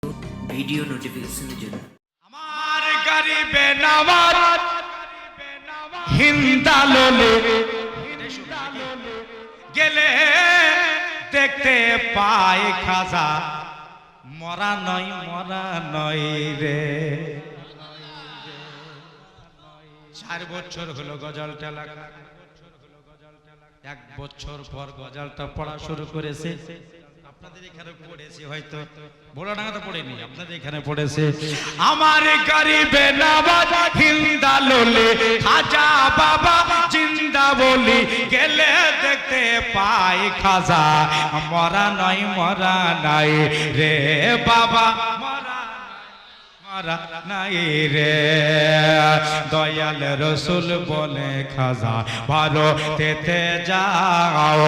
Video নোটিফিকেশনের জন্য। আমার গরিবে নওয়াজ হিন্দালোলে গেলে দেখতে পাই খাজা মরা নয় রে। 4 বছর হলো গজলটা লেখা, 1 বছর পর গজলটা পড়া শুরু করেছে। আপনাদের এখানে পড়েছি, হয়তো বড়ডাঙ্গাতে পড়েনি, আপনাদের এখানে পড়েছে। আমার গরিবে নওয়াজ হিন্দালোলে খাজা বাবা জিন্দা বলি গেলে দেখতে পাই খাজা মরা নাই রে বাবা, মরা নাই রে। দয়াল রসুল বলে খাজা ভারতেতে যাও,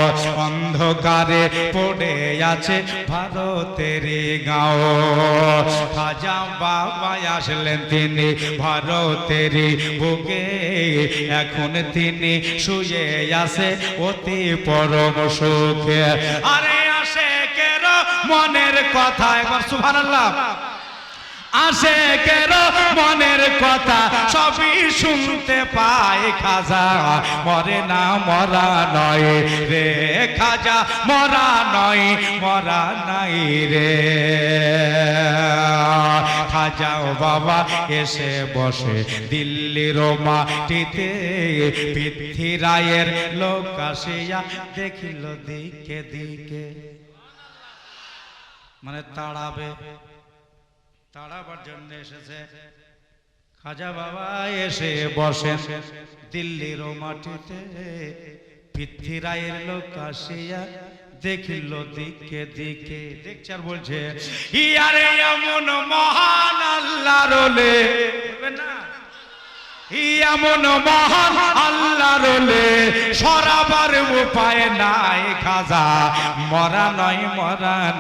অন্ধকারে পড়ে আছে ভারতের গাঁও। খাজা বাবা আসলেন তিনি ভারতের বুকে, এখন তিনি শুয়ে আছে অতি পরম সুখে। আরে আশেকের মনের কথা, একবার সুবহানাল্লাহ। আশেকের মনের কথা সবই শুনতে পায় খাজা মরে না, মরা নয় রে। খাজা মরা নাই রে। খাজা বাবা এসে বসে দিল্লির মাটিতে, পৃথ্বীরায়ের লোক আসিয়া দেখিল দিকে দিকে, মানে তাড়াবার জন্য এসেছে। খাজা বাবা এসে বসেন দিল্লির মাটিতে, পৃথ্বীরায়ের লোক আসিয়া দেখিল দিকে দিকে। দেখছে আর বলছে ইয়ারে এমন মহান আল্লাহর ওলি, না এমন মহান আল্লাহর ওলি সরাবার উপায় নাই। খাজা মরা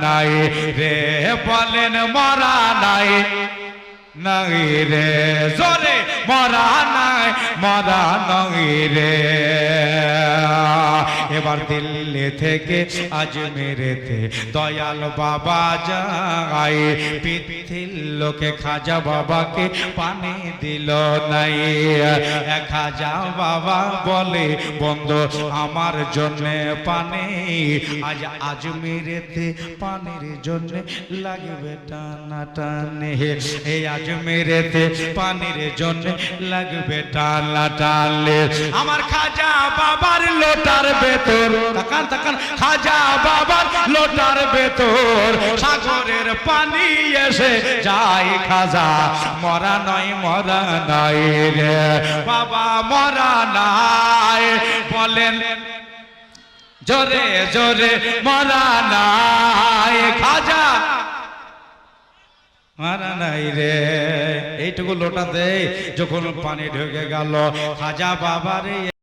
নাই রে, বলেন মরা নাই রে। জোরে মরা নাই রে। এবার দিল্লি থেকে আজমেরেতে দয়াল বাবা যায়, পৃথিবীর লোকে খাজা বাবাকে পানি দিল নাই। খাজা বাবা বলে বন্ধু আমার জন্য পানি, আজ আজমেরেতে পানির জন্য লাগবে টানা টানে। এই আজমেরেতে পানির জন্য লাগবে টানা টানলে। আমার খাজা বাবার লোটার ভেতর, তাকান খাজা বাবার লোটার ভেতর সাগরের পানি এসে যায়। খাজা মরা নাই রে বাবা, মরা নাই। বলেন জোরে জোরে মরা নাই, খাজা মারা নাই রে। এইটুকু লোটাতে যখন পানি ঢুকে গেল খাজা বাবার